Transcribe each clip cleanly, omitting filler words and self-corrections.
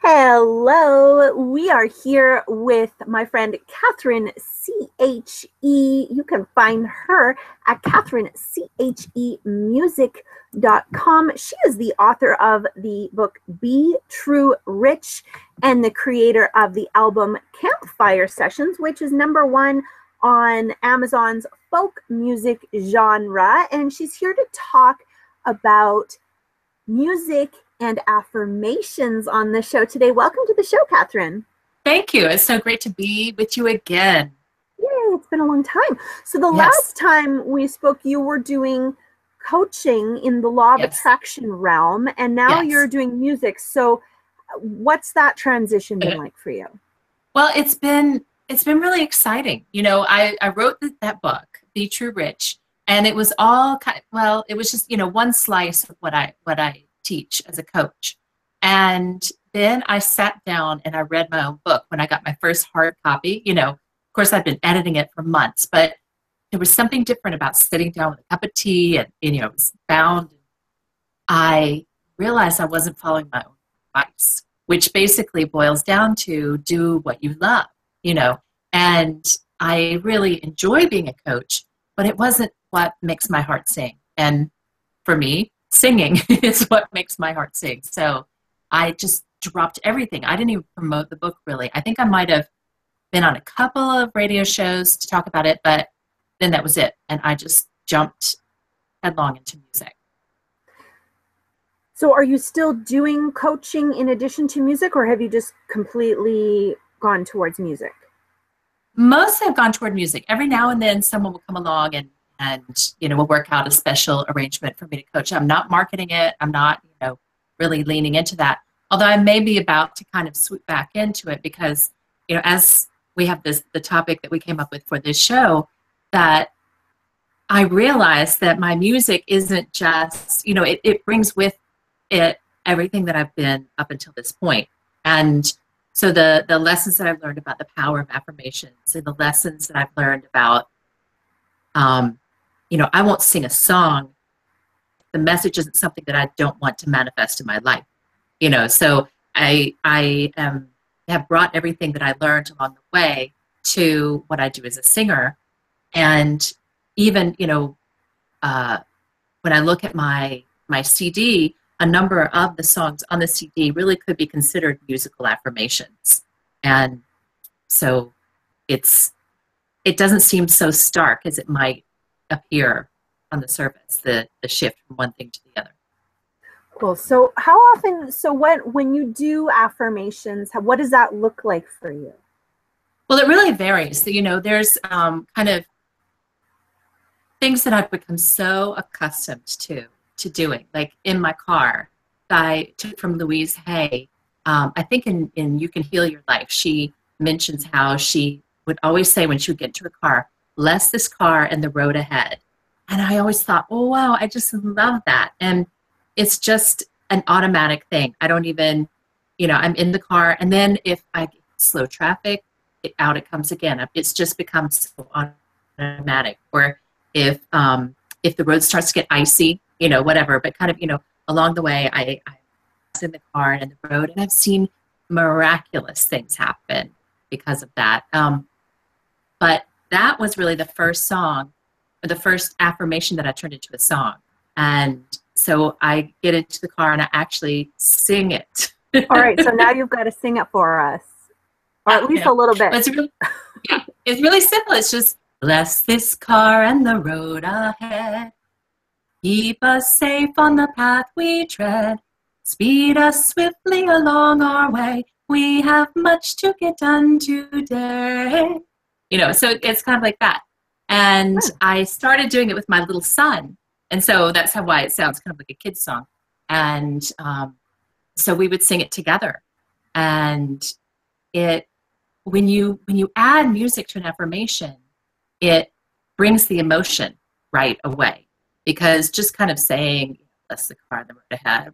Hello, we are here with my friend Catherine CHE. You can find her at CatherineCHEmusic.com. She is the author of the book Be True Rich and the creator of the album Campfire Sessions, which is #1 on Amazon's folk music genre. And she's here to talk about music and affirmations on the show today. Welcome to the show, Catherine. Thank you. It's so great to be with you again. Yay, it's been a long time. So the last time we spoke, you were doing coaching in the law of attraction realm, and now you're doing music. So what's that transition been like for you? Well, it's been really exciting. You know, I wrote that book, Be True Rich, and it was all it was just, one slice of what I teach as a coach. And then I sat down and I read my own book when I got my first hard copy. Of course, I've been editing it for months, but there was something different about sitting down with a cup of tea and, it was bound. I realized I wasn't following my own advice, which basically boils down to do what you love, and I really enjoy being a coach, but it wasn't what makes my heart sing. And for me, singing is what makes my heart sing. So I just dropped everything. I didn't even promote the book, really. I think I might have been on a couple of radio shows to talk about it, but then that was it. And I just jumped headlong into music. So are you still doing coaching in addition to music, or have you just completely gone towards music? Mostly I've gone toward music. Every now and then someone will come along and we'll work out a special arrangement for me to coach. I'm not marketing it. I'm not, really leaning into that. Although I may be about to kind of swoop back into it because, as we have the topic that we came up with for this show, that I realized that my music isn't just, it brings with it everything that I've been up until this point. And so the lessons that I've learned about the power of affirmations and the lessons that I've learned about, I won't sing a song. The message isn't something that I don't want to manifest in my life. So I have brought everything that I learned along the way to what I do as a singer. And even, when I look at my CD, a number of the songs on the CD really could be considered musical affirmations. And so it doesn't seem so stark as it might appear on the surface, the shift from one thing to the other. Cool. So when you do affirmations, what does that look like for you? Well, it really varies. So, there's kind of things that I've become so accustomed to doing, like in my car. I took from Louise Hay. I think in You Can Heal Your Life, she mentions how she would always say when she would get into her car, bless this car and the road ahead. And I always thought, oh, wow, I just love that. And it's just an automatic thing. I don't even, I'm in the car. And then if I get slow traffic, it comes again. It's just become so automatic. Or if the road starts to get icy, whatever. But kind of, along the way, I was in the car and in the road. And I've seen miraculous things happen because of that. But that was really the first song, or the first affirmation that I turned into a song. And so I get into the car and I actually sing it. All right, so now you've got to sing it for us, or at least a little bit. It's really simple. It's just, bless this car and the road ahead. Keep us safe on the path we tread. Speed us swiftly along our way. We have much to get done today. So it's kind of like that. And I started doing it with my little son. And so that's why it sounds kind of like a kid's song. And so we would sing it together. And when you add music to an affirmation, it brings the emotion right away. Because just kind of saying, bless the car, the road ahead,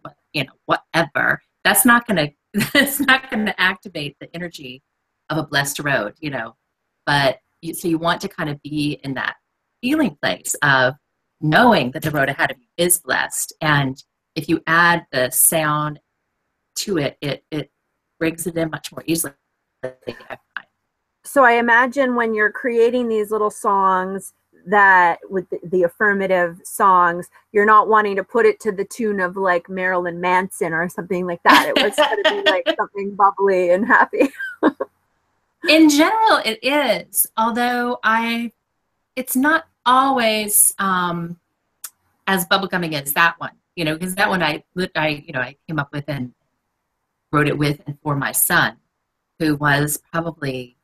whatever, that's not going to activate the energy of a blessed road, But so you want to kind of be in that feeling place of knowing that the road ahead of you is blessed. And if you add the sound to it, it brings it in much more easily, I find. So I imagine when you're creating these little songs, that with the affirmative songs, you're not wanting to put it to the tune of like Marilyn Manson or something like that. It was going to be like something bubbly and happy. In general, it is, although it's not always as bubblegummy as that one, because that one I came up with and wrote it with and for my son, who was probably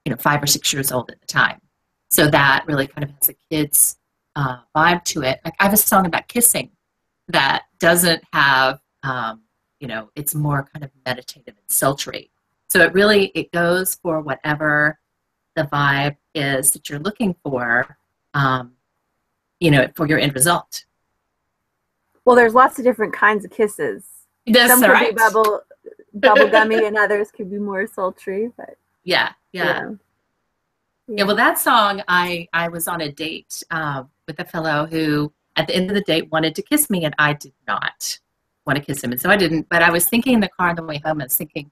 5 or 6 years old at the time. So that really kind of has a kid's vibe to it. Like I have a song about kissing that doesn't have, it's more kind of meditative and sultry. So it goes for whatever the vibe is that you're looking for, for your end result. Well, there's lots of different kinds of kisses. That's Some could right. be bubblegummy and others could be more sultry, but yeah. Well, that song, I was on a date with a fellow who, at the end of the date, wanted to kiss me, and I did not want to kiss him, and so I didn't. But I was thinking in the car on the way home, I was thinking,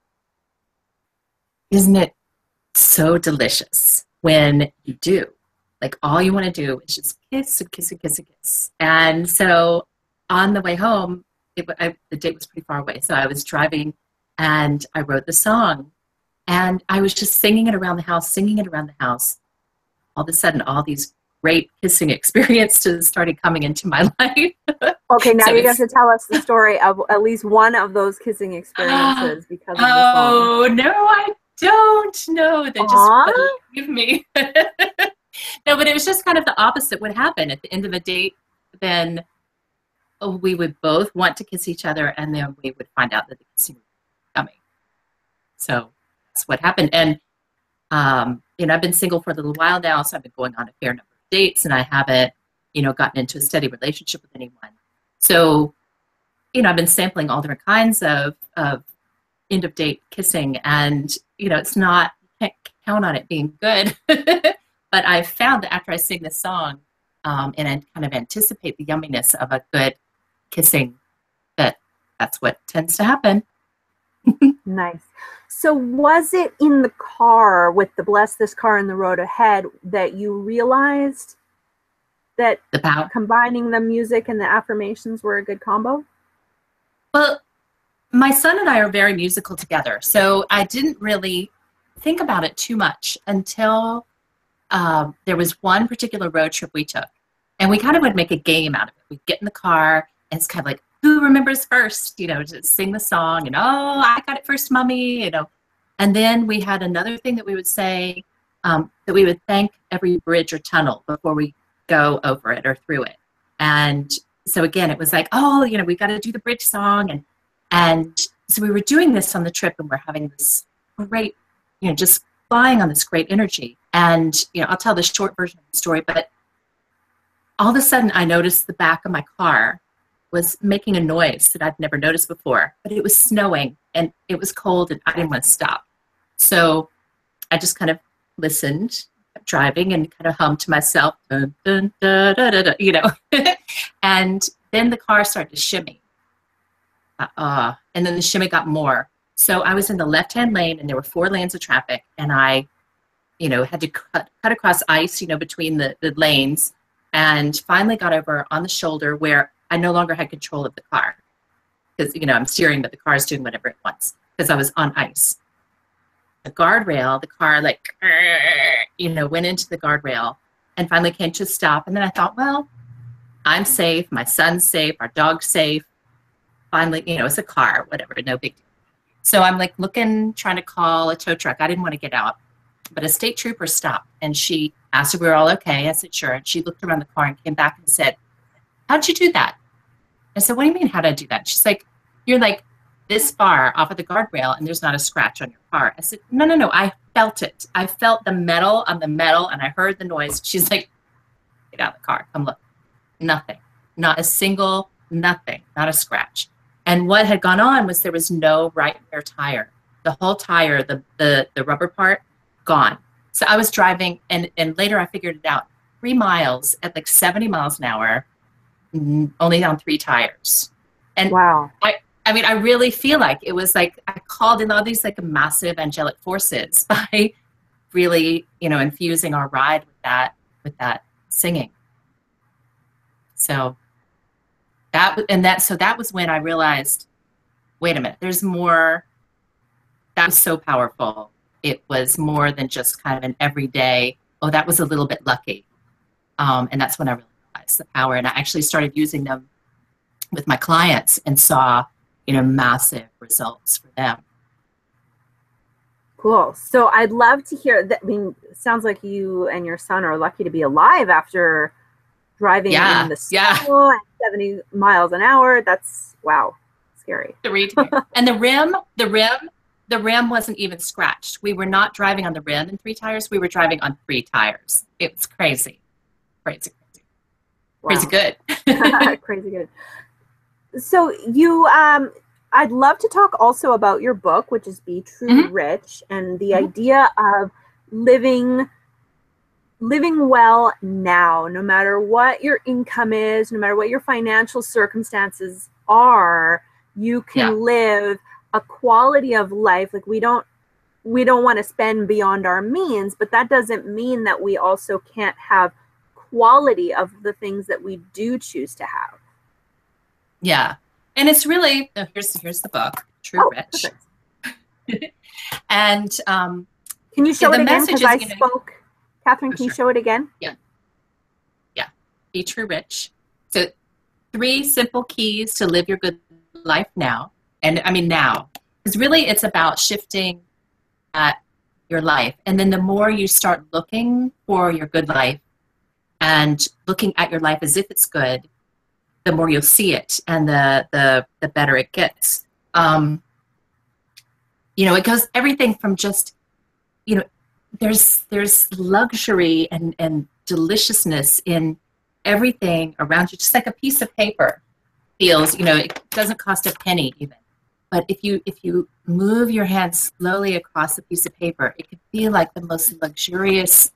isn't it so delicious when you do? Like, all you want to do is just kiss and kiss and kiss and kiss. And so on the way home, the date was pretty far away, so I was driving, and I wrote the song. And I was just singing it around the house. All of a sudden, all these great kissing experiences started coming into my life. Okay, now you have to tell us the story of at least one of those kissing experiences because of the song. Oh, no, I don't know. They just believe me. No, but it was just kind of the opposite would happen. At the end of a date, then we would both want to kiss each other, and then we would find out that the kissing was coming. So that's what happened. And, I've been single for a little while now, so I've been going on a fair number of dates, and I haven't, gotten into a steady relationship with anyone. So, I've been sampling all different kinds of end of date kissing, and, it's not, you can't count on it being good. But I've found that after I sing this song, and I kind of anticipate the yumminess of a good kissing, that's what tends to happen. Nice. So was it in the car with the Bless This Car in the Road Ahead that you realized that combining the music and the affirmations were a good combo? Well, my son and I are very musical together, so I didn't really think about it too much until there was one particular road trip we took, and we kind of would make a game out of it. We'd get in the car, and it's kind of like, who remembers first, to sing the song, and, oh, I got it first, mommy, And then we had another thing that we would say, that we would thank every bridge or tunnel before we go over it or through it. And so again, it was like, oh, we got to do the bridge song. And so we were doing this on the trip, and we're having this great, just flying on this great energy. And, I'll tell the short version of the story, but all of a sudden I noticed the back of my car was making a noise that I'd never noticed before, but it was snowing and it was cold and I didn't want to stop. So I just kind of listened, kept driving, and kind of hummed to myself, dun, dun, da, da, da, da, and then the car started to shimmy. And then the shimmy got more. So I was in the left-hand lane, and there were 4 lanes of traffic, and I, had to cut across ice, between the lanes, and finally got over on the shoulder where I no longer had control of the car because, I'm steering, but the car is doing whatever it wants because I was on ice. The guardrail, the car went into the guardrail and finally came to a stop. And then I thought, well, I'm safe. My son's safe. Our dog's safe. Finally, it's a car, whatever, no big deal. So I'm looking, trying to call a tow truck. I didn't want to get out, but a state trooper stopped and she asked if we were all okay. I said, sure. And she looked around the car and came back and said, how'd you do that? I said, what do you mean, how'd I do that? She's like, you're this far off of the guardrail and there's not a scratch on your car. I said, no, I felt it. I felt the metal on the metal and I heard the noise. She's like, get out of the car, come look. Nothing, not a single, nothing, not a scratch. And what had gone on was there was no right rear tire. The whole tire, the rubber part, gone. So I was driving and later I figured it out, 3 miles at 70 miles an hour, only on 3 tires. And wow. I mean, I really feel like it was like I called in all these like massive angelic forces by really, infusing our ride with that singing. So that was when I realized, wait a minute, there's more. That was so powerful. It was more than just kind of an everyday, oh, that was a little bit lucky. And that's when I realized the power. And I actually started using them with my clients and saw, massive results for them. Cool. So I'd love to hear that. I mean, it sounds like you and your son are lucky to be alive after driving in the snow at 70 miles an hour. That's, wow, scary. And the rim wasn't even scratched. We were not driving on the rim in 3 tires. We were driving on 3 tires. It was crazy. Crazy. Wow. Crazy good. Crazy good. So you, I'd love to talk also about your book, which is Be True Rich, and the idea of living well now, no matter what your income is, no matter what your financial circumstances are, you can live a quality of life. Like we don't want to spend beyond our means, but that doesn't mean that we also can't have quality of the things that we do choose to have. Yeah. And it's really, here's the book, True Rich. And can you show it again? Because I spoke. Catherine, can you show it again? Yeah. Be True Rich. So 3 simple keys to live your good life now. And I mean now. Because really it's about shifting at your life. And then the more you start looking for your good life and looking at your life as if it's good, the more you'll see it and the better it gets. It goes everything from just, there's luxury and deliciousness in everything around you. Just like a piece of paper feels, it doesn't cost a penny even. But if you move your hand slowly across a piece of paper, it can feel like the most luxurious,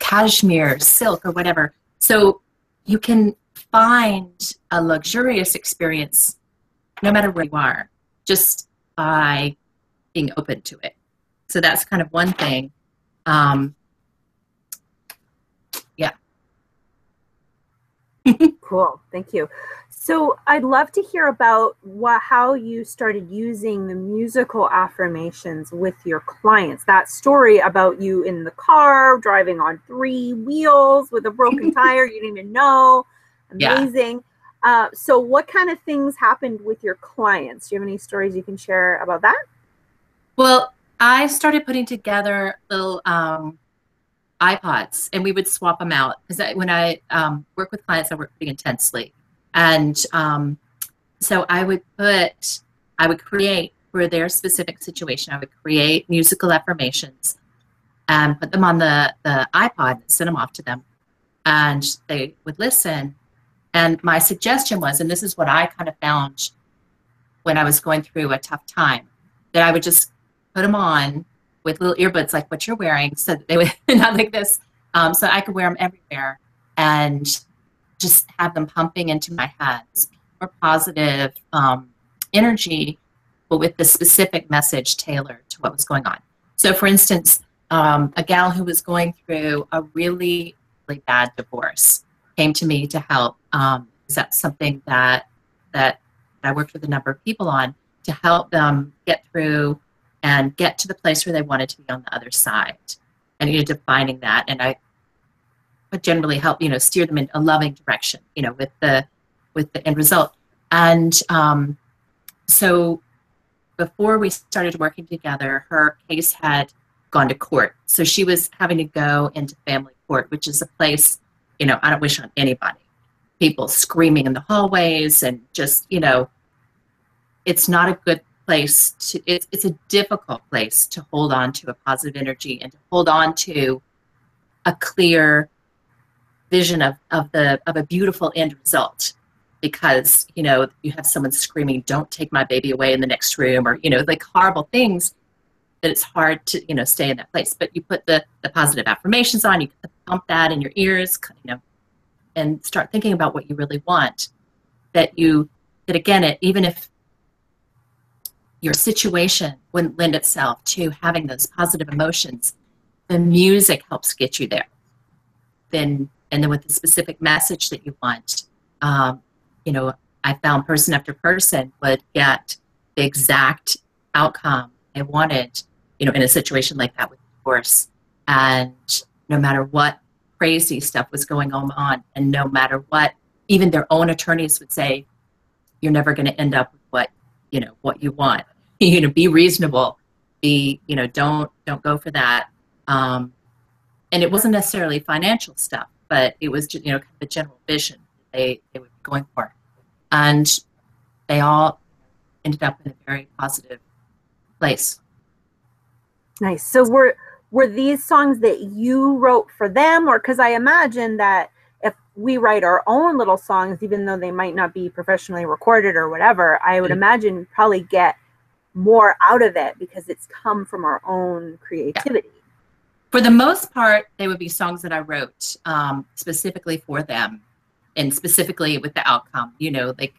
cashmere, silk, or whatever. So you can find a luxurious experience no matter where you are, just by being open to it. So that's kind of one thing. Cool. Thank you. So I'd love to hear about how you started using the musical affirmations with your clients. That story about you in the car, driving on 3 wheels with a broken tire, you didn't even know. Amazing. So what kind of things happened with your clients? Do you have any stories you can share about that? Well, I started putting together little iPods, and we would swap them out. Because when I work with clients, I work pretty intensely. And so I would create for their specific situation, I would create musical affirmations and put them on the iPod and send them off to them. And they would listen. And my suggestion was, and this is what I kind of found when I was going through a tough time, that I would just put them on with little earbuds like what you're wearing, so that they would not like this, so I could wear them everywhere and just have them pumping into my head, pure positive energy, but with the specific message tailored to what was going on. So for instance, a gal who was going through a really, really bad divorce came to me to help. That's something that I worked with a number of people on to help them get through and get to the place where they wanted to be on the other side, and defining that. And I would generally help steer them in a loving direction, with the end result. And so before we started working together, her case had gone to court, so she was having to go into family court, which is a place I don't wish on anybody. People screaming in the hallways, and just it's not a good place to, it's a difficult place to hold on to a positive energy and to hold on to a clear vision of a beautiful end result, because you have someone screaming, "Don't take my baby away," in the next room, or like horrible things, that it's hard to stay in that place. But you put the positive affirmations on, you pump that in your ears, and start thinking about what you really want, that you that again, even if your situation wouldn't lend itself to having those positive emotions, the music helps get you there. And then with the specific message that you want, you know, I found person after person would get the exact outcome they wanted, you know, in a situation like that with divorce. And no matter what crazy stuff was going on, and no matter what, even their own attorneys would say, you're never going to end up with what you want. You know, be reasonable, don't go for that. And it wasn't necessarily financial stuff, but it was, you know, kind of a general vision they would be going for. And they all ended up in a very positive place. Nice. So were these songs that you wrote for them, or because I imagine that if we write our own little songs, even though they might not be professionally recorded or whatever, I would imagine we probably get more out of it because it's come from our own creativity. Yeah. For the most part, they would be songs that I wrote specifically for them, and specifically with the outcome, you know, like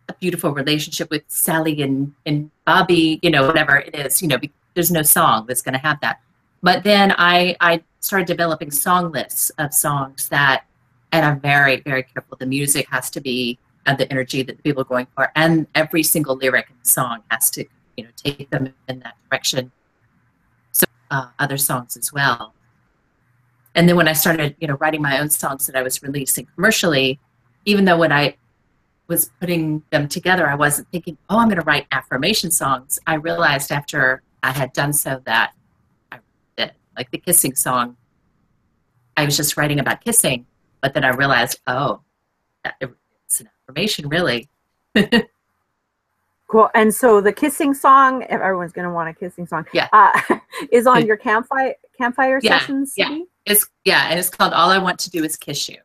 a beautiful relationship with Sally and Bobby, you know, whatever it is, you know, there's no song that's going to have that. But then I started developing song lists of songs that, and I'm very, very careful. The music has to be the energy that the people are going for, and every single lyric in the song has to, you know, take them in that direction. So other songs as well. And then when I started, you know, writing my own songs that I was releasing commercially, even though when I was putting them together, I wasn't thinking, oh, I'm going to write affirmation songs. I realized after I had done so that I did. Like the kissing song, I was just writing about kissing, but then I realized, oh, it's an affirmation, really. Cool. And so the kissing song, everyone's going to want a kissing song, is on your Campfire Sessions CD? Yeah, and it's called All I Want to Do Is Kiss You.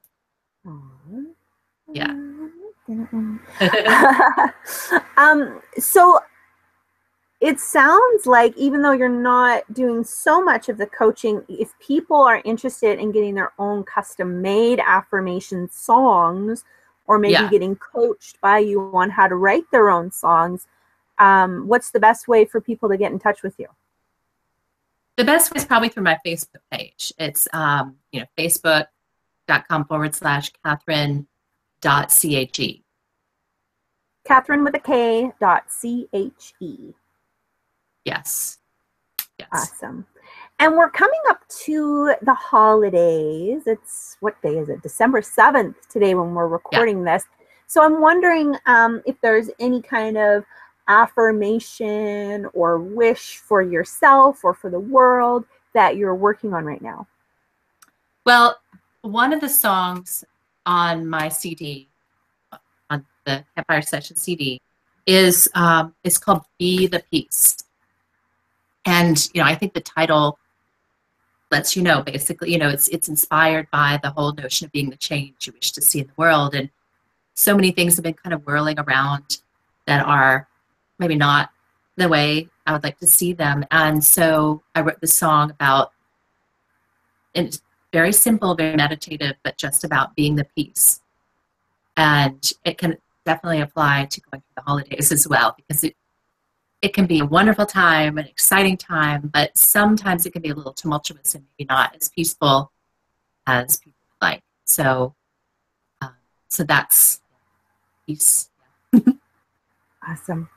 Aww. Yeah. So it sounds like even though you're not doing so much of the coaching, if people are interested in getting their own custom-made affirmation songs, or maybe getting coached by you on how to write their own songs, what's the best way for people to get in touch with you? The best way is probably through my Facebook page. It's, facebook.com/Catherine.che. Catherine with a K.che. Yes. Awesome. And we're coming up to the holidays. It's, what day is it? December 7th today when we're recording this. So I'm wondering if there's any kind of affirmation or wish for yourself or for the world that you're working on right now. Well, one of the songs on my CD, on the Campfire Sessions CD, is called Be the Peace. And, you know, I think the title lets you know, basically, you know, it's inspired by the whole notion of being the change you wish to see in the world. And so many things have been kind of whirling around that are maybe not the way I would like to see them. And so I wrote this song about, and it's very simple, very meditative, but just about being the peace. And it can definitely apply to going through the holidays as well, because it can be a wonderful time, an exciting time, but sometimes it can be a little tumultuous and maybe not as peaceful as people like. So, so that's peace. Awesome.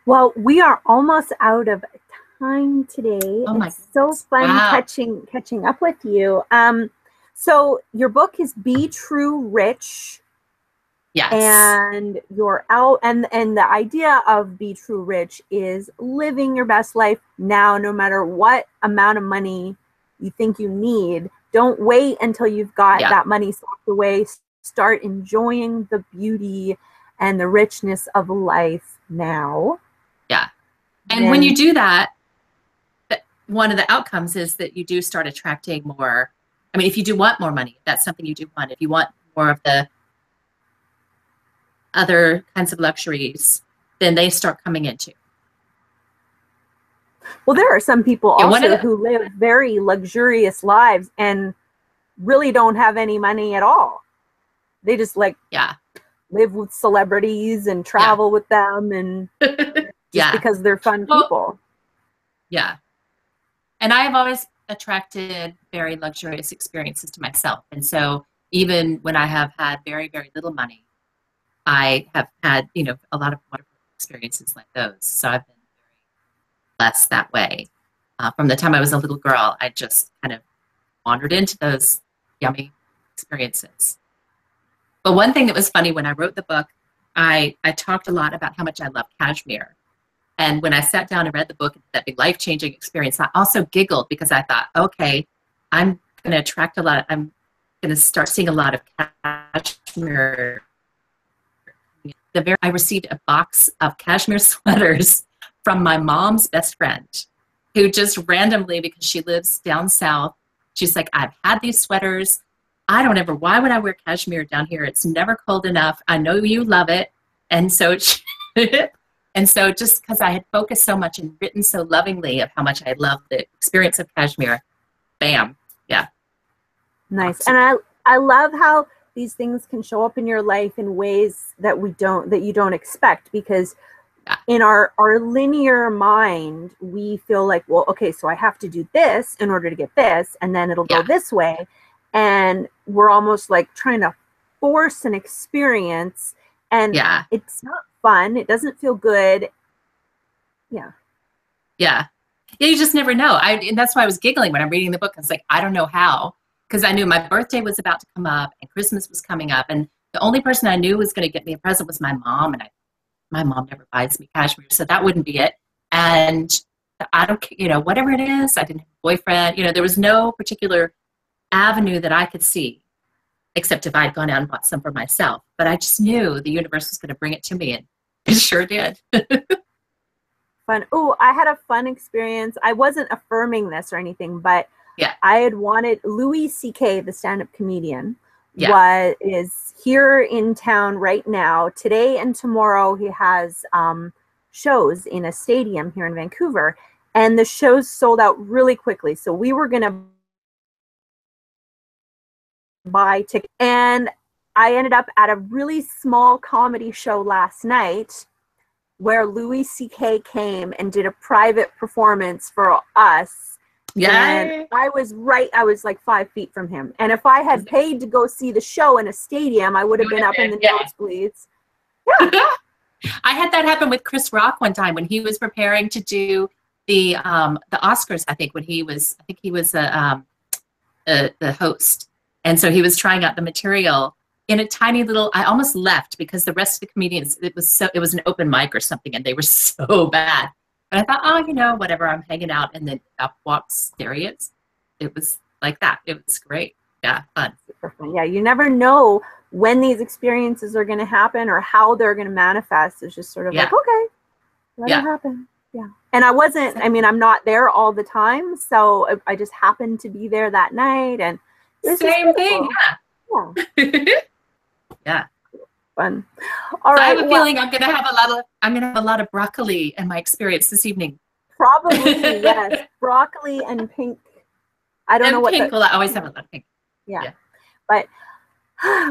Well, we are almost out of time today. Oh my it's so fun catching up with you. So your book is Be True Rich. Yes. And you're out, and the idea of Be True Rich is living your best life now, no matter what amount of money you think you need. Don't wait until you've got that money socked away. Start enjoying the beauty and the richness of life now. Yeah. And when you do that, one of the outcomes is that you do start attracting more. I mean, if you do want more money, that's something you do want. If you want more of the other kinds of luxuries, then they start coming into. Well, there are some people also who live very luxurious lives and really don't have any money at all. They just live with celebrities and travel with them, and just because they're fun people. Yeah. And I have always attracted very luxurious experiences to myself. And so even when I have had very, very little money, I have had, you know, a lot of wonderful experiences like those. So I've been very blessed that way. From the time I was a little girl, I just kind of wandered into those yummy experiences. But one thing that was funny when I wrote the book, I talked a lot about how much I love cashmere. And when I sat down and read the book, that big life-changing experience, I also giggled because I thought, okay, I'm going to attract I'm going to start seeing a lot of cashmere. I received a box of cashmere sweaters from my mom's best friend, who just randomly, because she lives down south, she's like, I've had these sweaters. Why would I wear cashmere down here? It's never cold enough. I know you love it. And so, and so just because I had focused so much and written so lovingly of how much I loved the experience of cashmere, bam, yeah. Nice. And I love how these things can show up in your life in ways that you don't expect, because in our linear mind, we feel like, well, okay, so I have to do this in order to get this, and then it'll go this way. And we're almost like trying to force an experience, and it's not fun. It doesn't feel good. Yeah, you just never know. And that's why I was giggling when I'm reading the book. I was like, I don't know how, because I knew my birthday was about to come up and Christmas was coming up, and the only person I knew was going to get me a present was my mom, and my mom never buys me cashmere, so that wouldn't be it. And I don't, whatever it is, I didn't have a boyfriend. There was no particular avenue that I could see, except if I had gone out and bought some for myself. But I just knew the universe was going to bring it to me, and it sure did. Fun. Oh, I had a fun experience. I wasn't affirming this or anything, but I had wanted Louis C.K., the stand-up comedian, is here in town right now. Today and tomorrow he has shows in a stadium here in Vancouver, and the shows sold out really quickly. So we were going to buy tickets, and I ended up at a really small comedy show last night where Louis C.K. came and did a private performance for us. And I was like 5 feet from him. And if I had paid to go see the show in a stadium, I would have been up in the nosebleeds. Yeah. I had that happen with Chris Rock one time when he was preparing to do the Oscars. I think he was the host. And so he was trying out the material in a tiny little, I almost left because the rest of the comedians, it was an open mic or something, and they were so bad. And I thought, whatever, I'm hanging out. And then up walks, there he is. It was like that. It was great. Yeah, fun. Super fun. Yeah, you never know when these experiences are going to happen or how they're going to manifest. It's just sort of like, okay, let it happen. Yeah. And I'm not there all the time. So I just happened to be there that night. And same thing. Yeah. Yeah. Fun. All right. I have a feeling I'm gonna have a lot of broccoli in my experience this evening. Probably, yes. Broccoli and pink. I don't know what pink. Well, I always have a lot of pink. Yeah. But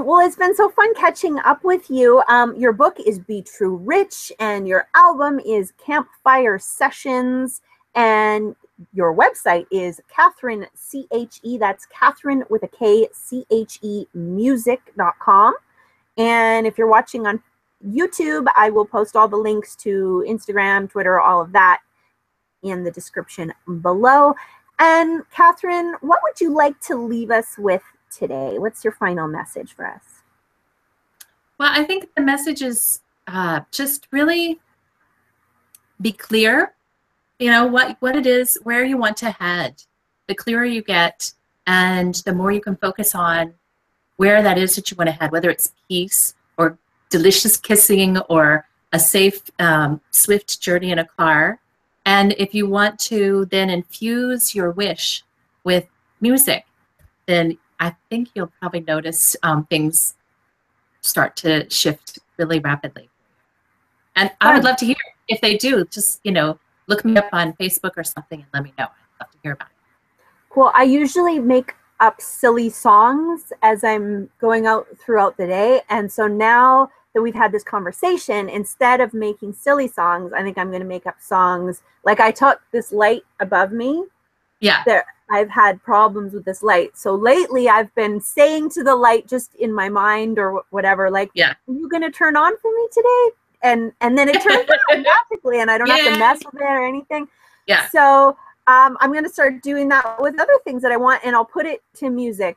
well, it's been so fun catching up with you. Your book is Be True Rich, and your album is Campfire Sessions, and your website is Catherine CHE. That's Catherine with a K, CHE music.com. And if you're watching on YouTube, I will post all the links to Instagram, Twitter, all of that in the description below. And Catherine, what would you like to leave us with today? What's your final message for us? Well, I think the message is just really be clear, what it is, where you want to head. The clearer you get, and the more you can focus on where that is that you want to head, whether it's peace or delicious kissing or a safe, swift journey in a car. And if you want to then infuse your wish with music, then I think you'll probably notice things start to shift really rapidly. And I would love to hear if they do. Just, look me up on Facebook or something and let me know. I'd love to hear about it. Cool. I usually make up silly songs as I'm going out throughout the day. And so now that we've had this conversation, instead of making silly songs, I think I'm going to make up songs. Like I took this light above me. Yeah. There, I've had problems with this light. So lately I've been saying to the light just in my mind or whatever, like, yeah. Are you going to turn on for me today? And then it turns on magically, and I don't have to mess with it or anything. Yeah. So I'm going to start doing that with other things that I want, and I'll put it to music.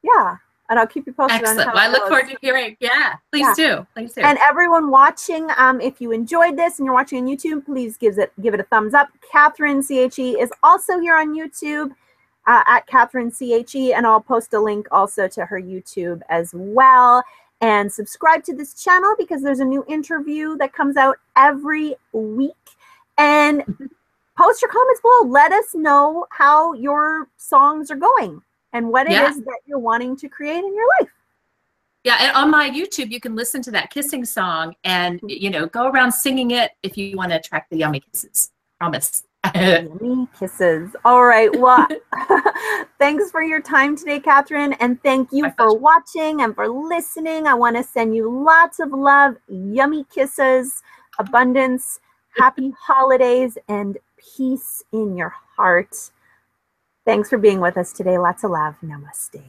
Yeah. And I'll keep you posted. Excellent. On how well, I look forward to hearing. Yeah, please do. Please do. And everyone watching, if you enjoyed this and you're watching on YouTube, please give it a thumbs up. Catherine CHE is also here on YouTube at Catherine CHE, and I'll post a link also to her YouTube as well. And subscribe to this channel because there's a new interview that comes out every week. And post your comments below. Let us know how your songs are going and what it is that you're wanting to create in your life. Yeah, and on my YouTube, you can listen to that kissing song and, you know, go around singing it if you want to attract the yummy kisses. Promise. Yummy kisses. All right. Well, thanks for your time today, Catherine. And thank you for watching and for listening. I want to send you lots of love, yummy kisses, abundance, happy holidays, and peace in your heart. Thanks for being with us today. Lots of love. Namaste.